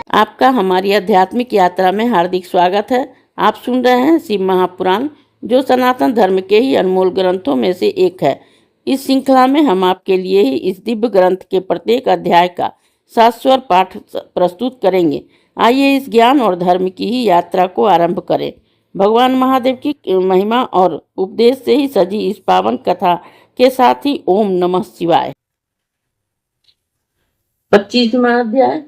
आपका हमारी आध्यात्मिक यात्रा में हार्दिक स्वागत है। आप सुन रहे हैं शिव महापुराण, जो सनातन धर्म के ही अनमोल ग्रंथों में से एक है। इस श्रृंखला में हम आपके लिए ही इस दिव्य ग्रंथ के प्रत्येक अध्याय का शाश्वत पाठ प्रस्तुत करेंगे। आइए इस ज्ञान और धर्म की ही यात्रा को आरंभ करें। भगवान महादेव की महिमा और उपदेश से ही सजी इस पावन कथा के साथ ही ओम नमः शिवाय। 25वां अध्याय,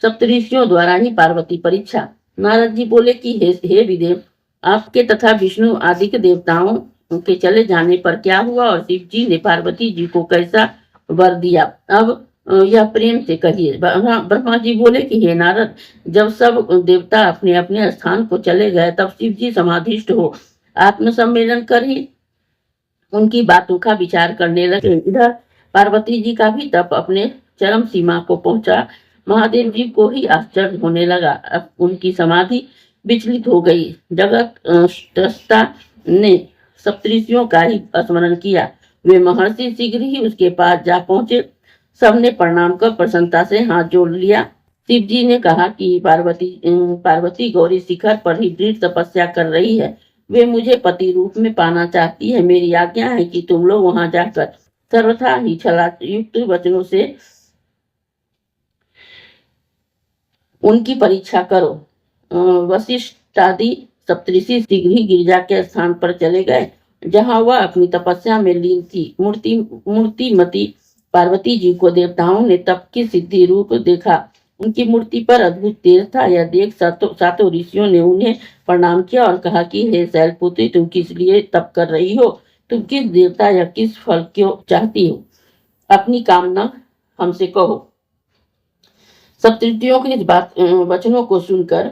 सप्तऋषियों द्वारा ही पार्वती परीक्षा। नारद जी बोले कि हे विदेव, आपके तथा विष्णु आदि के देवताओं के चले जाने पर क्या हुआ और शिव जी ने पार्वती जी को कैसा वर दिया, अब यह प्रेम से कहिए। ब्रह्मा जी बोले कि हे नारद, जब सब देवता अपने अपने स्थान को चले गए तब शिव जी समाधिष्ट हो आत्म सम्मेलन कर ही उनकी बातों का विचार करने लगे। इधर पार्वती जी का भी तप अपने चरम सीमा को पहुंचा। महादेव जी को ही आश्चर्य होने लगा। अब उनकी समाधि विचलित हो गई। जगत त्रस्ता ने सप्तऋषियों का ही स्मरण किया। वे महर्षि शीघ्र ही उसके पास जा पहुंचे। सबने प्रणाम कर प्रसन्नता से हाथ जोड़ लिया। शिव जी ने कहा कि पार्वती गौरी शिखर पर ही दृढ़ तपस्या कर रही है। वे मुझे पति रूप में पाना चाहती है। मेरी आज्ञा है कि तुम लोग वहां जाकर सर्वथा ही छला युक्त वचनों से उनकी परीक्षा करो। वशिष्ठ आदि सप्तऋषि शीघ्र ही गिरिजा के स्थान पर चले गए, जहां वह अपनी तपस्या में लीन थी। मूर्तिमती पार्वती जी को देवताओं ने तप की सिद्धि रूप देखा। उनकी मूर्ति पर अद्भुत तेज था। यह देख सातों ऋषियों ने उन्हें प्रणाम किया और कहा कि हे शैलपुत्री, तुम किस लिए तप कर रही हो? तुम किस देवता या किस फल क्यों चाहती हो? अपनी कामना हमसे कहो। सप्तऋषियों के इस वचनों को सुनकर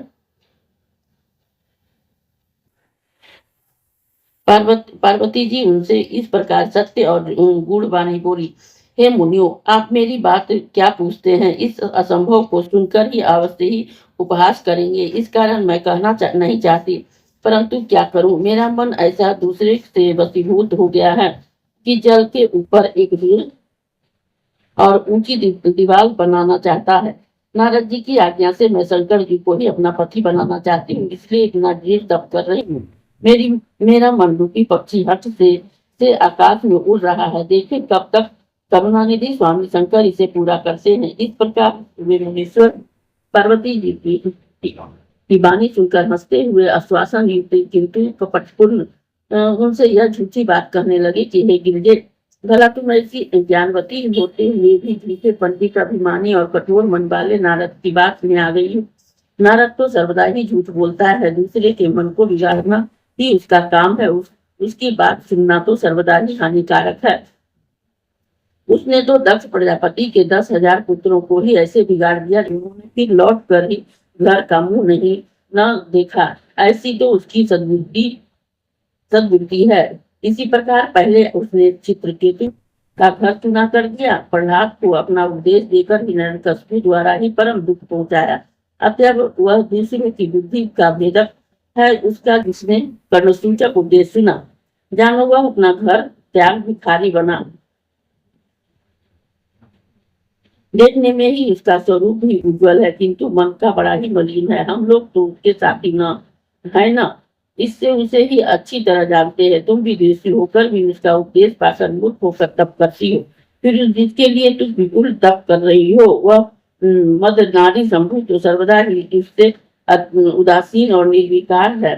पार्वती जी उनसे इस प्रकार सत्य और गूढ़ वाणी बोली। हे मुनियों, आप मेरी बात क्या पूछते हैं? इस असंभव को सुनकर ही अवश्य ही उपहास करेंगे। इस कारण मैं कहना नहीं चाहती, परंतु क्या करूं? मेरा मन ऐसा दूसरे से वशीभूत हो गया है कि जल के ऊपर एक दृढ़ और ऊंची दीवार बनाना चाहता है। नारद जी की आज्ञा से मैं शंकर जी को ही अपना पति बनाना चाहती हूँ, इसलिए इतना दृढ़ तप कर रही हूँ। मेरा मन रूपी पक्षी हट से आकाश में उड़ रहा है। देखे कब तक करुणानिधि स्वामी शंकर इसे पूरा करते हैं। इस प्रकार वे मुनीश्वर पार्वती जी की वाणी सुनकर हंसते हुए आश्वासन युक्त किंतु कपटपूर्ण उनसे यह झूठी बात कहने लगे कि हे गिरिजे, भला तुम ऐसी ज्ञानवती होते हुए भी झूठे पंडित, अभिमानी और कठोर मन वाले नारद की बात में आ गई। नारद तो सर्वदा ही झूठ बोलता है। दूसरे के मन को बिगाड़ना ही उसका काम है। उसकी बात सुनना तो सर्वदा ही हानिकारक है। उसने तो दक्ष प्रजापति के 10,000 पुत्रों को ही ऐसे बिगाड़ दिया जिन्होंने फिर लौट कर ही घर का मुंह नहीं न देखा। ऐसी तो उसकी सद्बुद्धि है। इसी प्रकार पहले उसने चित्रकेतु का घर चुना कर दिया। प्रहलाद को अपना उपदेश देकर हिरण्यकशिपु द्वारा ही परम दुख पहुंचाया। अतः वह दूसरे की बुद्धि का भेदक है, उसका जिसने कर्णसूचक उपदेश सुना। जानो वह अपना घर त्याग भिखारी बना। देखने में ही उसका स्वरूप भी उज्जवल है, किंतु मन का बड़ा ही मलिन है। हम लोग तो उसके साथी न है न, इससे उसे ही अच्छी तरह जानते हैं। तुम भी ऋषि होकर भी उसका उपदेश पाकर मूर्ख होकर तप करती हो। फिर जिसके लिए तुम विपुल तप कर रही हो वह मद नारी शंभु तो सर्वदा ही इससे उदासीन और निर्विकार है,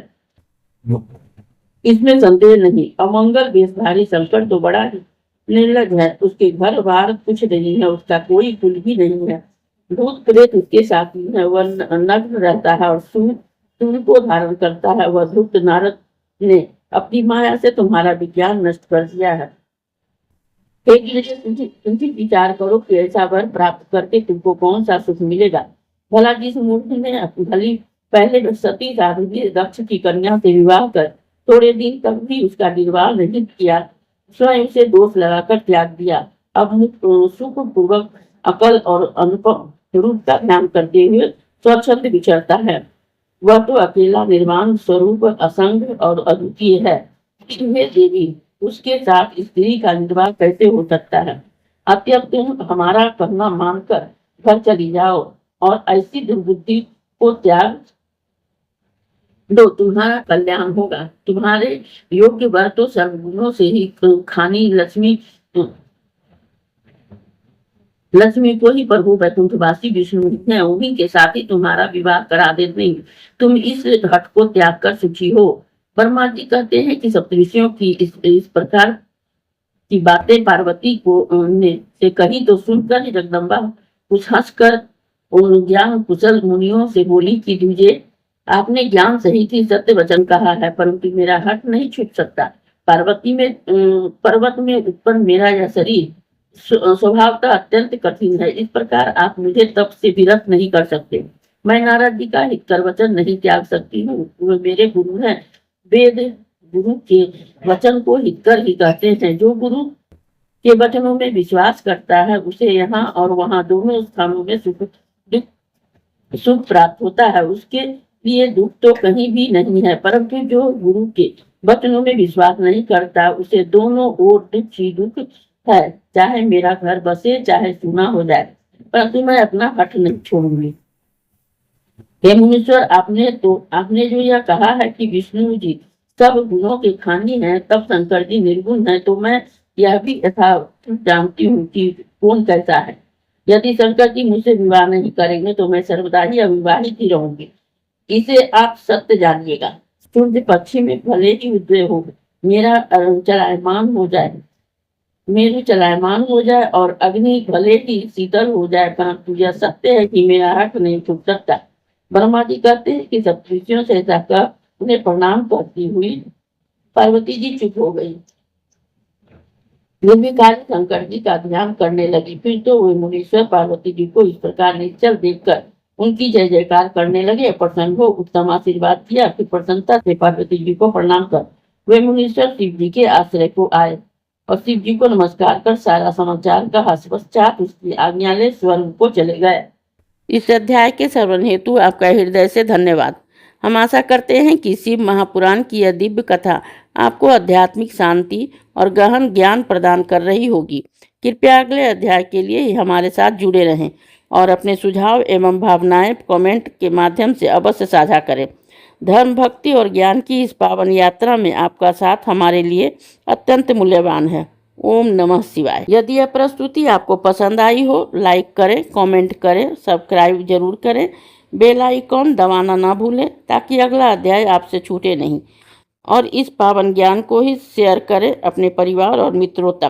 इसमें संदेह नहीं। अमंगल वेशधारी शंकर तो बड़ा ही निर्लज है। उसके घर बार कुछ नहीं है, उसका कोई कुल भी नहीं है। भूत प्रेत उसके साथी है। वह नग्न रहता है और सूर्य को धारण करता है। वह धूर्त नारद ने अपनी माया से तुम्हारा विज्ञान नष्ट कर दिया है। तुम विचार करो कि ऐसा वर प्राप्त करके तुमको कौन सा सुख मिलेगा? भला जिस मूर्ख ने भली पहले सती साध्वी दक्ष की कन्या से विवाह कर थोड़े दिन तक भी उसका निर्वाह नहीं किया, स्वयं से दोष लगाकर त्याग दिया, अब सुख पूर्वक अकल और अनुपम रूप का ध्यान करते हुए स्वच्छंद विचरता है। वह तो अकेला निर्वाण स्वरूप असंग और अद्वितीय है। हे देवी, उसके साथ स्त्री का निर्वाह कैसे हो सकता है? अतः तुम हमारा कहना मानकर घर चली जाओ और ऐसी दुर्बुद्धि को त्याग दो, तुम्हारा कल्याण होगा। तुम्हारे योग्य वर तो सर्वगुणों से ही खानी लक्ष्मी को ही प्रभु वैकुंठवासी विष्णु है, उन्हीं के साथ ही तुम्हारा विवाह करा देंगे। तुम इस हट को त्याग कर सुखी हो। ब्रह्मा जी कहते हैं कि सप्तऋषियों की इस प्रकार की बातें पार्वती को ने से कही तो सुनकर ही जगदम्बा कुछ हंसकर उन ज्ञान कुशल मुनियों से बोली कि मुझे आपने ज्ञान सहित ही सत्य वचन कहा है, परंतु मेरा हट नहीं छूट सकता। पर्वत में उत्पन्न मेरा यह शरीर स्वभावतः अत्यंत कठिन है। इस प्रकार आप मुझे तप से विरत नहीं कर सकते। मैं नारद जी का हितकर वचन नहीं त्याग सकती हूँ। वे मेरे गुरु हैं। वेद गुरु के वचन को हितकर ही कहते हैं। जो गुरु के वचनों में विश्वास करता है उसे यहाँ और वहाँ दोनों स्थानों में सुख प्राप्त होता है। उसके लिए दुख तो कहीं भी नहीं है, परंतु जो गुरु के वचनों में विश्वास नहीं करता उसे दोनों ओर दुख ही दुख है। चाहे मेरा घर बसे चाहे सूना हो जाए, परंतु मैं अपना हठ नहीं छोड़ूंगी। हे मुनीश्वर, आपने जो यह कहा है कि विष्णु जी सब गुणों के खानी हैं, तब शंकर जी निर्गुण है, तो मैं यह भी यथार्थ जानती हूँ कि कौन कैसा है। यदि शंकर जी मुझसे विवाह नहीं करेंगे तो मैं सर्वदा ही अविवाहित ही रहूंगी। इसे आप सत्य जानिएगा। सूर्य पश्चिम में भले ही उदय हो, मेरा चलायमान हो जाए मेरु चलायमान हो जाए और अग्नि भले ही शीतल हो जाए, परंतु यह सत्य है कि मेरा हट नहीं छूट सकता। ब्रह्मा जी कहते हैं कि सप्तऋषियों से ऐसा कर उन्हें प्रणाम करती हुई पार्वती जी चुप हो गई। निर्विकारी शंकर जी का ध्यान करने लगी। फिर तो वे मुनीश्वर पार्वती जी को इस प्रकार निश्चल देखकर उनकी जय जयकार करने लगे। प्रसन्न हो उत्तम आशीर्वाद दिया। फिर प्रसन्नता से पार्वती जी को प्रणाम कर वे मुनीश्वर शिव जी के आश्रय को आए और शिव जी को नमस्कार कर सारा समाचार कहा। पश्चात उसकी आज्ञा ले स्वर्ग को चले गए। इस अध्याय के श्रवण हेतु आपका हृदय से धन्यवाद। हम आशा करते हैं कि शिव महापुराण की यह दिव्य कथा आपको आध्यात्मिक शांति और गहन ज्ञान प्रदान कर रही होगी। कृपया अगले अध्याय के लिए हमारे साथ जुड़े रहें और अपने सुझाव एवं भावनाएं कमेंट के माध्यम से अवश्य साझा करें। धर्म, भक्ति और ज्ञान की इस पावन यात्रा में आपका साथ हमारे लिए अत्यंत मूल्यवान है। ओम नमः शिवाय। यदि यह प्रस्तुति आपको पसंद आई हो, लाइक करें, कमेंट करें, सब्सक्राइब जरूर करें, बेल आइकॉन दबाना ना भूलें ताकि अगला अध्याय आपसे छूटे नहीं। और इस पावन ज्ञान को ही शेयर करें अपने परिवार और मित्रों तक।